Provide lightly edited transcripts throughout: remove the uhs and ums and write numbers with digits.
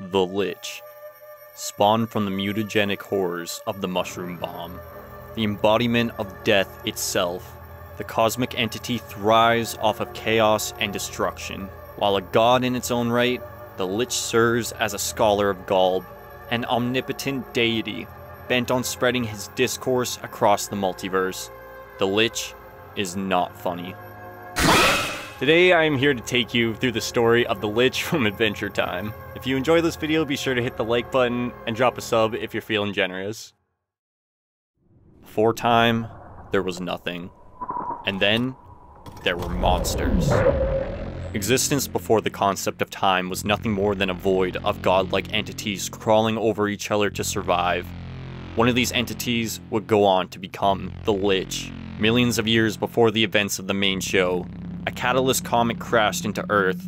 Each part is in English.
The Lich, spawned from the mutagenic horrors of the mushroom bomb. The embodiment of death itself, the cosmic entity thrives off of chaos and destruction. While a god in its own right, the Lich serves as a scholar of Galb, an omnipotent deity bent on spreading his discourse across the multiverse. The Lich is not funny. Today I am here to take you through the story of the Lich from Adventure Time. If you enjoy this video, be sure to hit the like button and drop a sub if you're feeling generous. Before time, there was nothing. And then, there were monsters. Existence before the concept of time was nothing more than a void of godlike entities crawling over each other to survive. One of these entities would go on to become the Lich. Millions of years before the events of the main show, a catalyst comet crashed into Earth,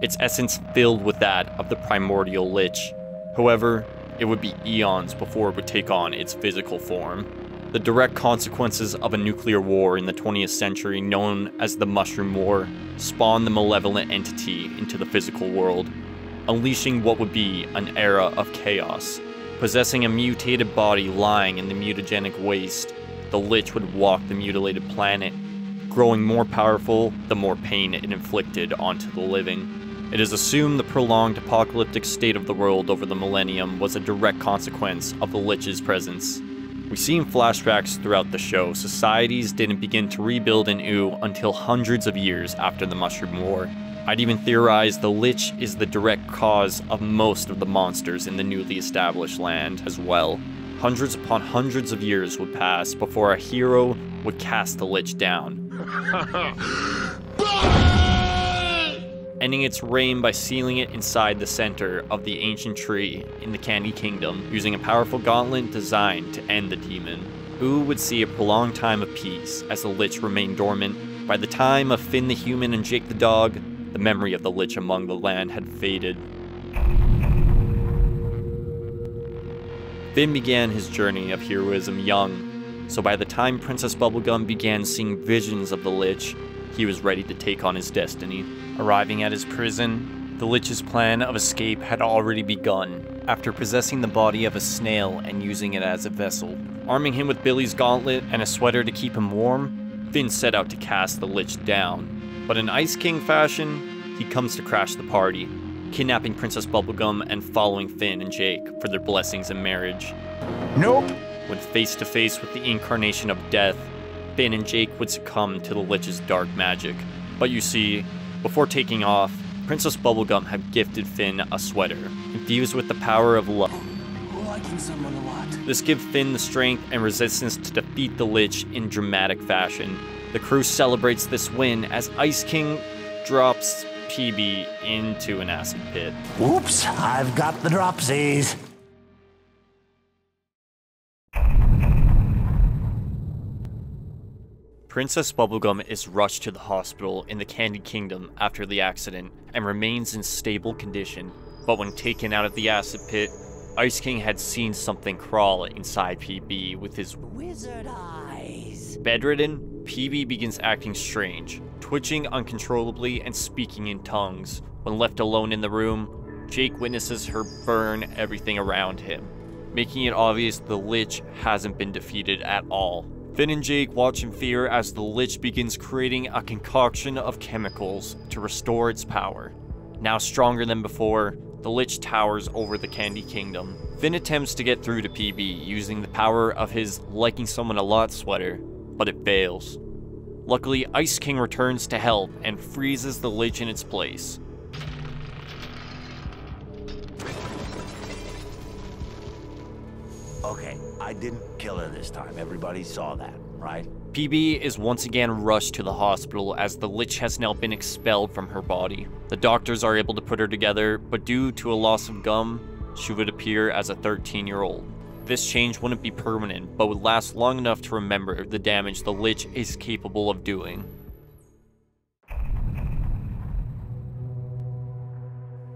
its essence filled with that of the primordial Lich. However, it would be eons before it would take on its physical form. The direct consequences of a nuclear war in the 20th century, known as the Mushroom War, spawned the malevolent entity into the physical world, unleashing what would be an era of chaos. Possessing a mutated body lying in the mutagenic waste, the Lich would walk the mutilated planet, growing more powerful the more pain it inflicted onto the living. It is assumed the prolonged apocalyptic state of the world over the millennium was a direct consequence of the Lich's presence. We see in flashbacks throughout the show, societies didn't begin to rebuild in Ooh until hundreds of years after the Mushroom War. I'd even theorize the Lich is the direct cause of most of the monsters in the newly established land as well. Hundreds upon hundreds of years would pass before a hero would cast the Lich down, ending its reign by sealing it inside the center of the ancient tree in the Candy Kingdom, using a powerful gauntlet designed to end the demon. Ooh would see a prolonged time of peace as the Lich remained dormant. By the time of Finn the human and Jake the dog, the memory of the Lich among the land had faded. Finn began his journey of heroism young, so by the time Princess Bubblegum began seeing visions of the Lich, he was ready to take on his destiny. Arriving at his prison, the Lich's plan of escape had already begun. After possessing the body of a snail and using it as a vessel, arming him with Billy's gauntlet and a sweater to keep him warm, Finn set out to cast the Lich down. But in Ice King fashion, he comes to crash the party, kidnapping Princess Bubblegum and following Finn and Jake for their blessings in marriage. Nope. When face to face with the incarnation of death, Finn and Jake would succumb to the Lich's dark magic. But you see, before taking off, Princess Bubblegum had gifted Finn a sweater, infused with the power of love. Liking someone a lot. This gives Finn the strength and resistance to defeat the Lich in dramatic fashion. The crew celebrates this win as Ice King drops PB into an acid pit. Whoops, I've got the dropsies. Princess Bubblegum is rushed to the hospital in the Candy Kingdom after the accident and remains in stable condition. But when taken out of the acid pit, Ice King had seen something crawl inside PB with his Wizard eyes. Bedridden, PB begins acting strange, twitching uncontrollably and speaking in tongues. When left alone in the room, Jake witnesses her burn everything around him, making it obvious the Lich hasn't been defeated at all. Finn and Jake watch in fear as the Lich begins creating a concoction of chemicals to restore its power. Now stronger than before, the Lich towers over the Candy Kingdom. Finn attempts to get through to PB using the power of his liking someone a lot sweater, but it fails. Luckily, Ice King returns to help and freezes the Lich in its place. Okay, I didn't kill her this time. Everybody saw that, right? PB is once again rushed to the hospital as the Lich has now been expelled from her body. The doctors are able to put her together, but due to a loss of gum, she would appear as a 13-year-old. This change wouldn't be permanent, but would last long enough to remember the damage the Lich is capable of doing.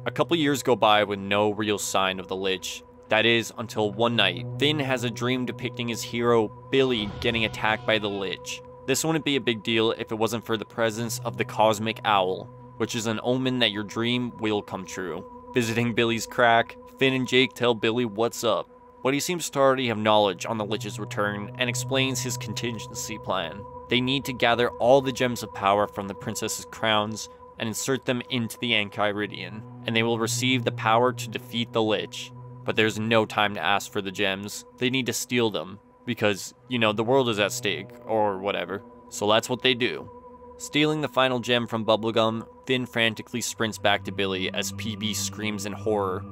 A couple years go by with no real sign of the Lich. That is, until one night, Finn has a dream depicting his hero, Billy, getting attacked by the Lich. This wouldn't be a big deal if it wasn't for the presence of the Cosmic Owl, which is an omen that your dream will come true. Visiting Billy's crack, Finn and Jake tell Billy what's up, but he seems to already have knowledge on the Lich's return and explains his contingency plan. They need to gather all the gems of power from the princess's crowns and insert them into the Enchiridion, and they will receive the power to defeat the Lich. But there's no time to ask for the gems. They need to steal them, because, you know, the world is at stake, or whatever. So that's what they do. Stealing the final gem from Bubblegum, Finn frantically sprints back to Billy as PB screams in horror.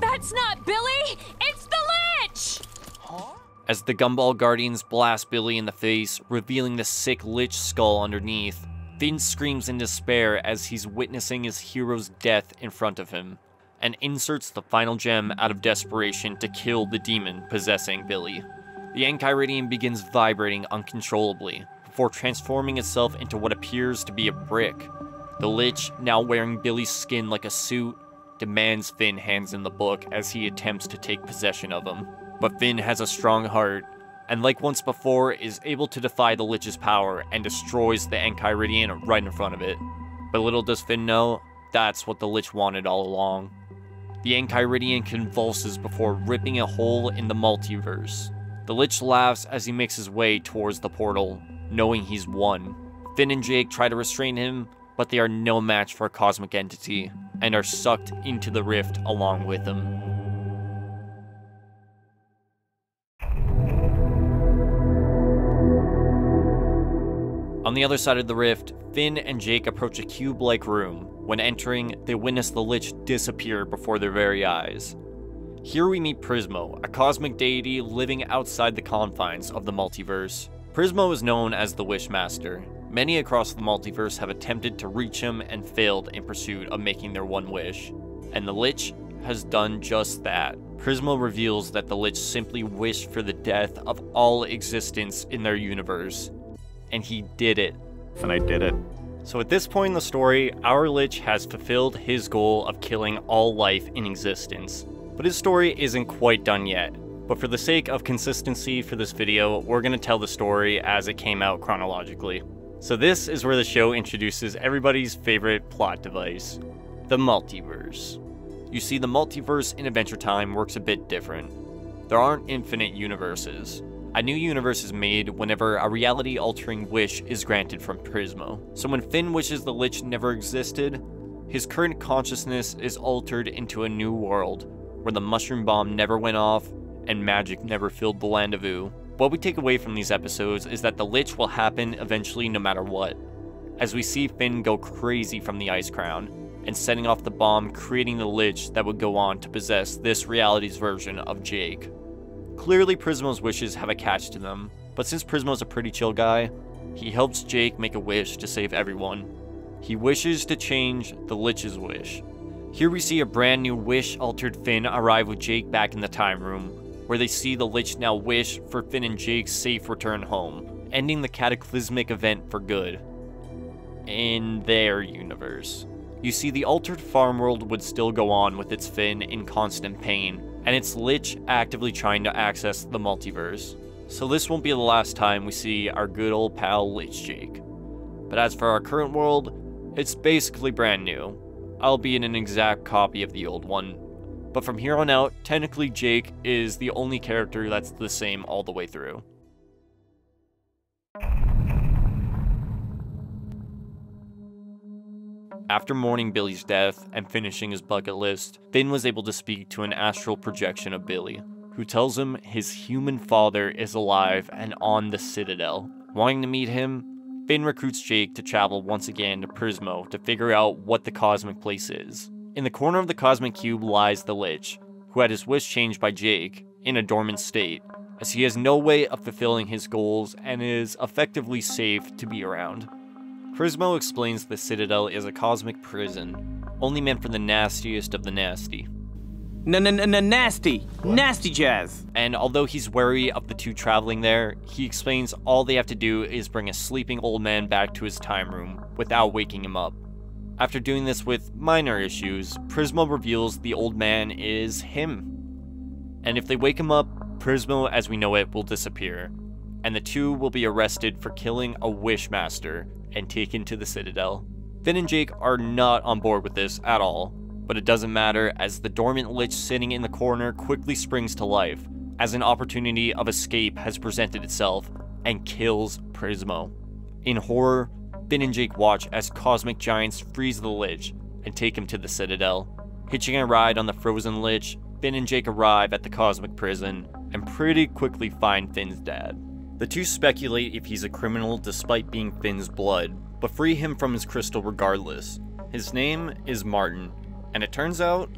That's not Billy! It's the Lich! As the Gumball Guardians blast Billy in the face, revealing the sick Lich skull underneath, Finn screams in despair as he's witnessing his hero's death in front of him, and inserts the final gem out of desperation to kill the demon possessing Billy. The Enchiridion begins vibrating uncontrollably, before transforming itself into what appears to be a brick. The Lich, now wearing Billy's skin like a suit, demands Finn hands him the book as he attempts to take possession of him. But Finn has a strong heart, and like once before, is able to defy the Lich's power and destroys the Enchiridion right in front of it. But little does Finn know, that's what the Lich wanted all along. The Enchiridion convulses before ripping a hole in the multiverse. The Lich laughs as he makes his way towards the portal, knowing he's won. Finn and Jake try to restrain him, but they are no match for a cosmic entity, and are sucked into the rift along with him. On the other side of the rift, Finn and Jake approach a cube-like room. When entering, they witness the Lich disappear before their very eyes. Here we meet Prismo, a cosmic deity living outside the confines of the multiverse. Prismo is known as the Wishmaster. Many across the multiverse have attempted to reach him and failed in pursuit of making their one wish. And the Lich has done just that. Prismo reveals that the Lich simply wished for the death of all existence in their universe. And he did it. And I did it. So at this point in the story, our Lich has fulfilled his goal of killing all life in existence. But his story isn't quite done yet. But for the sake of consistency for this video, we're going to tell the story as it came out chronologically. So this is where the show introduces everybody's favorite plot device, the multiverse. You see, the multiverse in Adventure Time works a bit different. There aren't infinite universes. A new universe is made whenever a reality-altering wish is granted from Prismo. So when Finn wishes the Lich never existed, his current consciousness is altered into a new world, where the mushroom bomb never went off, and magic never filled the land of Ooo. What we take away from these episodes is that the Lich will happen eventually no matter what, as we see Finn go crazy from the Ice Crown, and setting off the bomb, creating the Lich that would go on to possess this reality's version of Jake. Clearly Prismo's wishes have a catch to them, but since Prismo's a pretty chill guy, he helps Jake make a wish to save everyone. He wishes to change the Lich's wish. Here we see a brand new wish-altered Finn arrive with Jake back in the time room, where they see the Lich now wish for Finn and Jake's safe return home, ending the cataclysmic event for good. In their universe. You see, the altered farm world would still go on with its Finn in constant pain, and its Lich actively trying to access the multiverse. So this won't be the last time we see our good old pal Lich Jake. But as for our current world, it's basically brand new, albeit an exact copy of the old one. But from here on out, technically Jake is the only character that's the same all the way through. After mourning Billy's death and finishing his bucket list, Finn was able to speak to an astral projection of Billy, who tells him his human father is alive and on the Citadel. Wanting to meet him, Finn recruits Jake to travel once again to Prismo to figure out what the cosmic place is. In the corner of the cosmic cube lies the Lich, who had his wish changed by Jake, in a dormant state, as he has no way of fulfilling his goals and is effectively safe to be around. Prismo explains the Citadel is a cosmic prison, only meant for the nastiest of the nasty. Nasty! Nasty jazz! And although he's wary of the two traveling there, he explains all they have to do is bring a sleeping old man back to his time room, without waking him up. After doing this with minor issues, Prismo reveals the old man is him. And if they wake him up, Prismo as we know it will disappear, and the two will be arrested for killing a Wishmaster and taken to the Citadel. Finn and Jake are not on board with this at all, But it doesn't matter, as the dormant Lich sitting in the corner quickly springs to life, as an opportunity of escape has presented itself, and kills Prismo. In horror, Finn and Jake watch as cosmic giants freeze the Lich and take him to the Citadel. Hitching a ride on the frozen Lich, Finn and Jake arrive at the cosmic prison and pretty quickly find Finn's dad. The two speculate if he's a criminal despite being Finn's blood, but free him from his crystal regardless. His name is Martin, and it turns out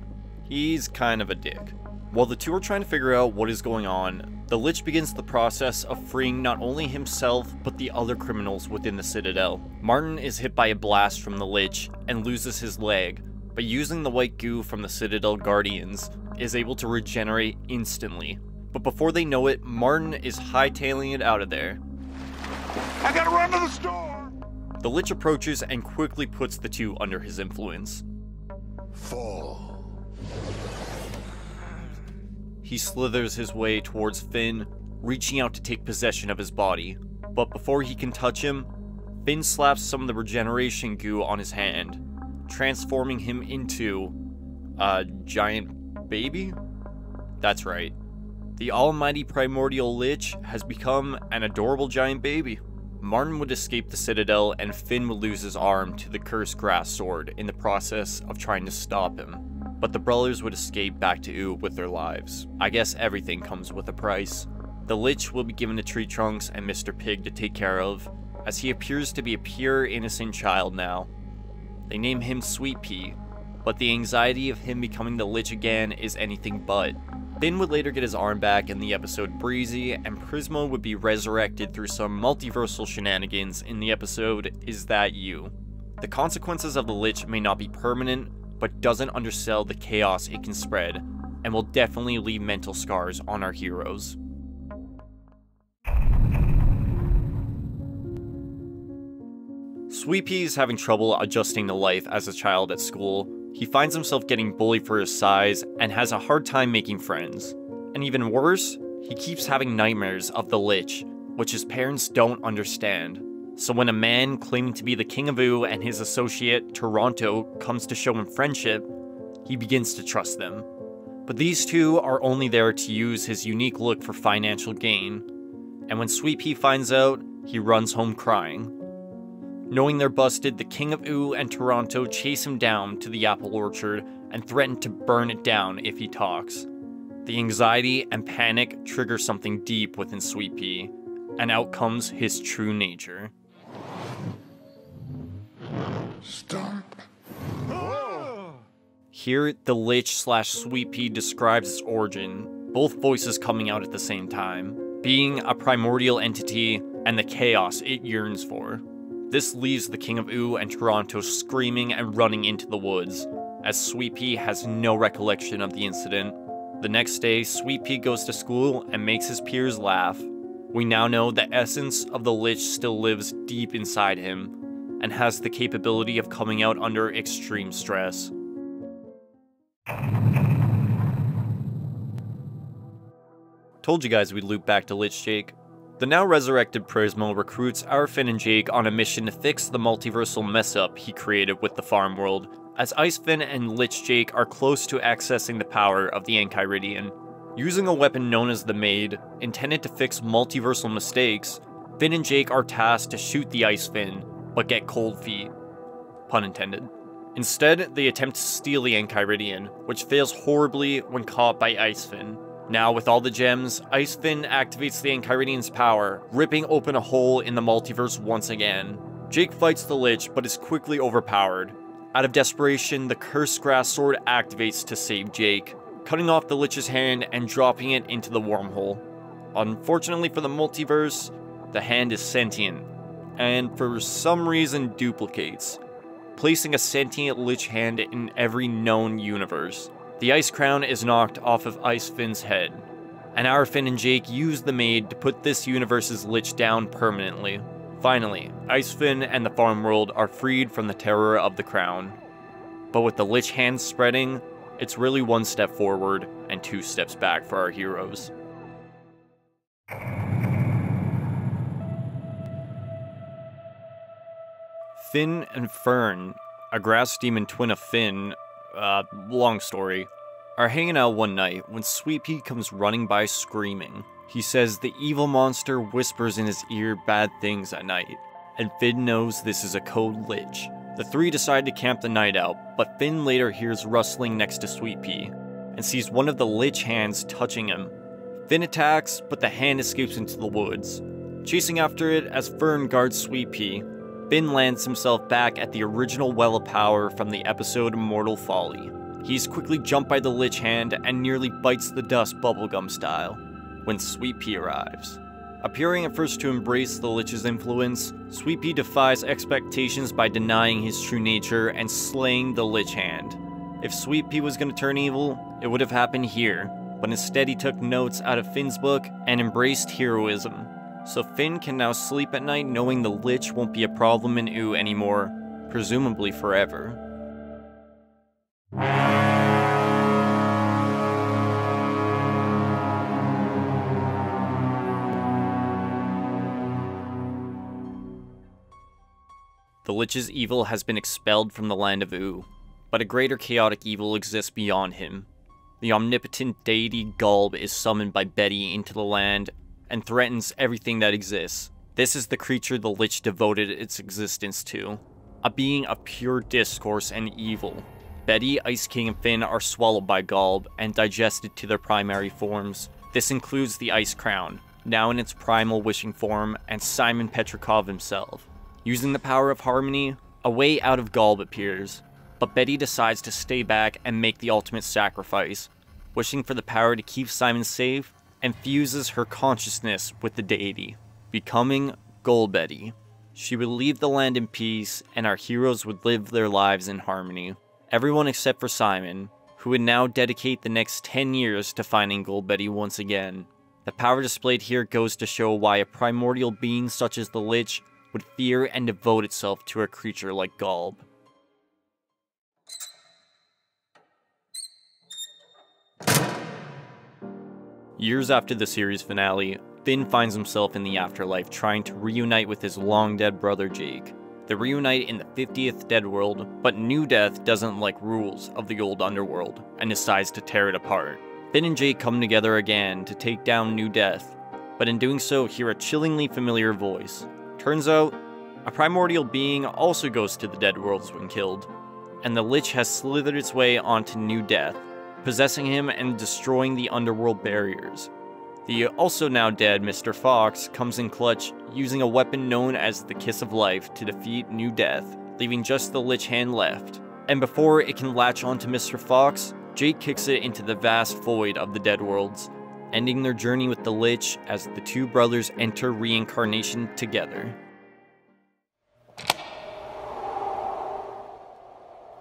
he's kind of a dick. While the two are trying to figure out what is going on, the Lich begins the process of freeing not only himself, but the other criminals within the Citadel. Martin is hit by a blast from the Lich and loses his leg, but using the white goo from the Citadel Guardians, is able to regenerate instantly. But before they know it, Martin is hightailing it out of there. I gotta run to the store! The Lich approaches and quickly puts the two under his influence. Fall. He slithers his way towards Finn, reaching out to take possession of his body. But before he can touch him, Finn slaps some of the regeneration goo on his hand, transforming him into a giant baby? That's right. The almighty primordial Lich has become an adorable giant baby. Martin would escape the Citadel and Finn would lose his arm to the cursed grass sword in the process of trying to stop him. But the brothers would escape back to Ooh with their lives. I guess everything comes with a price. The Lich will be given to Tree Trunks and Mr. Pig to take care of, as he appears to be a pure, innocent child now. They name him Sweet Pea, but the anxiety of him becoming the Lich again is anything but. Finn would later get his arm back in the episode Breezy, and Prismo would be resurrected through some multiversal shenanigans in the episode Is That You? The consequences of the Lich may not be permanent, but doesn't undersell the chaos it can spread, and will definitely leave mental scars on our heroes. Sweet Pea is having trouble adjusting to life as a child at school. He finds himself getting bullied for his size and has a hard time making friends. And even worse, he keeps having nightmares of the Lich, which his parents don't understand. So when a man claiming to be the King of Ooh and his associate, Toronto, comes to show him friendship, he begins to trust them. But these two are only there to use his unique look for financial gain. And when Sweet Pea finds out, he runs home crying. Knowing they're busted, the King of Ooh and Toronto chase him down to the apple orchard and threaten to burn it down if he talks. The anxiety and panic trigger something deep within Sweet Pea, and out comes his true nature. Stop. Here, the Lich/Sweet Pea describes its origin, both voices coming out at the same time, being a primordial entity and the chaos it yearns for. This leaves the King of Ooh and Toronto screaming and running into the woods, as Sweet Pea has no recollection of the incident. The next day, Sweet Pea goes to school and makes his peers laugh. We now know the essence of the Lich still lives deep inside him, and has the capability of coming out under extreme stress. Told you guys we'd loop back to Lich Jake. The now resurrected Prismo recruits our Finn and Jake on a mission to fix the multiversal mess-up he created with the farm world, as Ice Finn and Lich Jake are close to accessing the power of the Enchiridion. Using a weapon known as the Maid, intended to fix multiversal mistakes, Finn and Jake are tasked to shoot the Ice Finn, but get cold feet. Pun intended. Instead, they attempt to steal the Enchiridion, which fails horribly when caught by Ice Finn. Now, with all the gems, Ice Finn activates the Enchiridion's power, ripping open a hole in the multiverse once again. Jake fights the Lich, but is quickly overpowered. Out of desperation, the Cursed Grass Sword activates to save Jake, cutting off the Lich's hand and dropping it into the wormhole. Unfortunately for the multiverse, the hand is sentient, and for some reason duplicates, placing a sentient Lich hand in every known universe. The Ice Crown is knocked off of Ice Finn's head, and our Finn and Jake use the Maid to put this universe's Lich down permanently. Finally, Ice Finn and the farm world are freed from the terror of the crown. But with the Lich hand spreading, it's really one step forward and two steps back for our heroes. Finn and Fern, a grass demon twin of Finn, long story, are hanging out one night when Sweet Pea comes running by screaming. He says the evil monster whispers in his ear bad things at night, and Finn knows this is a code Lich. The three decide to camp the night out, but Finn later hears rustling next to Sweet Pea, and sees one of the Lich hands touching him. Finn attacks, but the hand escapes into the woods. Chasing after it as Fern guards Sweet Pea, Finn lands himself back at the original well of power from the episode Mortal Folly. He's quickly jumped by the Lich hand and nearly bites the dust bubblegum style when Sweet Pea arrives. Appearing at first to embrace the Lich's influence, Sweet Pea defies expectations by denying his true nature and slaying the Lich hand. If Sweet Pea was going to turn evil, it would have happened here, but instead he took notes out of Finn's book and embraced heroism. So Finn can now sleep at night knowing the Lich won't be a problem in Ooh anymore, presumably forever. The Lich's evil has been expelled from the land of Ooh, but a greater chaotic evil exists beyond him. The omnipotent deity Gulb is summoned by Betty into the land and threatens everything that exists. This is the creature the Lich devoted its existence to, a being of pure discourse and evil. Betty, Ice King, and Finn are swallowed by Gulb and digested to their primary forms. This includes the Ice Crown, now in its primal wishing form, and Simon Petrikov himself. Using the power of harmony, a way out of Gulb appears, but Betty decides to stay back and make the ultimate sacrifice, wishing for the power to keep Simon safe, and fuses her consciousness with the deity, becoming Golbetty. She would leave the land in peace, and our heroes would live their lives in harmony. Everyone except for Simon, who would now dedicate the next 10 years to finding Golbetty once again. The power displayed here goes to show why a primordial being such as the Lich would fear and devote itself to a creature like Gulb. Years after the series finale, Finn finds himself in the afterlife trying to reunite with his long-dead brother Jake. They reunite in the 50th Dead World, but New Death doesn't like rules of the old underworld and decides to tear it apart. Finn and Jake come together again to take down New Death, but in doing so hear a chillingly familiar voice. Turns out, a primordial being also goes to the Dead Worlds when killed, and the Lich has slithered its way onto New Death, possessing him and destroying the underworld barriers. The also now dead Mr. Fox comes in clutch, using a weapon known as the Kiss of Life to defeat New Death, leaving just the Lich hand left. And before it can latch onto Mr. Fox, Jake kicks it into the vast void of the Dead Worlds, ending their journey with the Lich as the two brothers enter reincarnation together.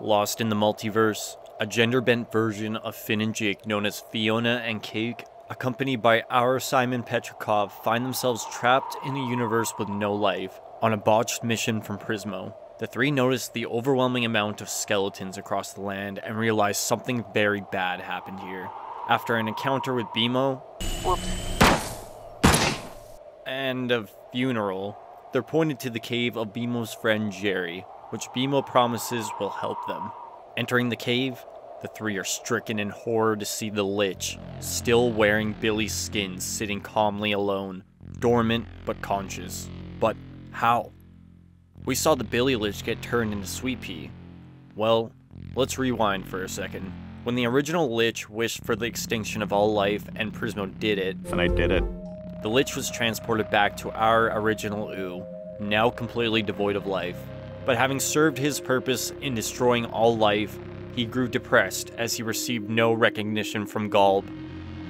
Lost in the multiverse, a gender-bent version of Finn and Jake known as Fiona and Cake, accompanied by our Simon Petrikov, find themselves trapped in a universe with no life, on a botched mission from Prismo. The three notice the overwhelming amount of skeletons across the land and realize something very bad happened here. After an encounter with Bimo, and a funeral, they're pointed to the cave of Bimo's friend Jerry, which Bimo promises will help them. Entering the cave, the three are stricken in horror to see the Lich, still wearing Billy's skin, sitting calmly alone, dormant but conscious. But how? We saw the Billy Lich get turned into Sweet Pea. Well, let's rewind for a second. When the original Lich wished for the extinction of all life and Prismo did it, And I did it. the Lich was transported back to our original Ooh, now completely devoid of life. But having served his purpose in destroying all life, he grew depressed as he received no recognition from Gulb,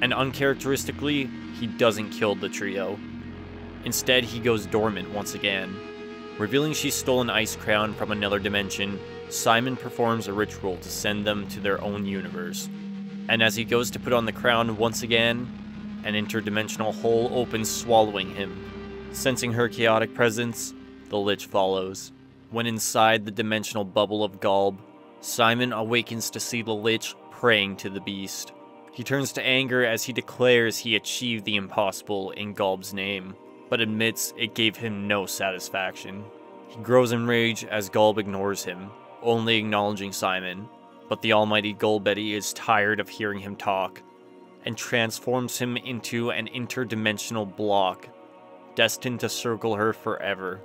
and uncharacteristically, he doesn't kill the trio. Instead, he goes dormant once again. Revealing she stole an ice crown from another dimension, Simon performs a ritual to send them to their own universe. And as he goes to put on the crown once again, an interdimensional hole opens, swallowing him. Sensing her chaotic presence, the Lich follows. When inside the dimensional bubble of Gulb, Simon awakens to see the Lich praying to the beast. He turns to anger as he declares he achieved the impossible in Gulb's name, but admits it gave him no satisfaction. He grows in rage as Gulb ignores him, only acknowledging Simon. But the almighty Golbetty is tired of hearing him talk, and transforms him into an interdimensional block, destined to circle her forever.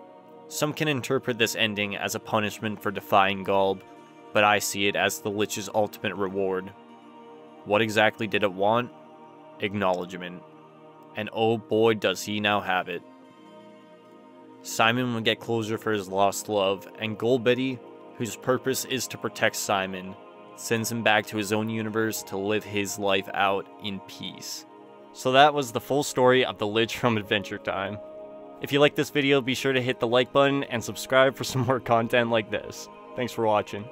Some can interpret this ending as a punishment for defying Golb, but I see it as the Lich's ultimate reward. What exactly did it want? Acknowledgement. And oh boy does he now have it. Simon will get closure for his lost love, and Golbetty, whose purpose is to protect Simon, sends him back to his own universe to live his life out in peace. So that was the full story of the Lich from Adventure Time. If you liked this video, be sure to hit the like button and subscribe for some more content like this. Thanks for watching.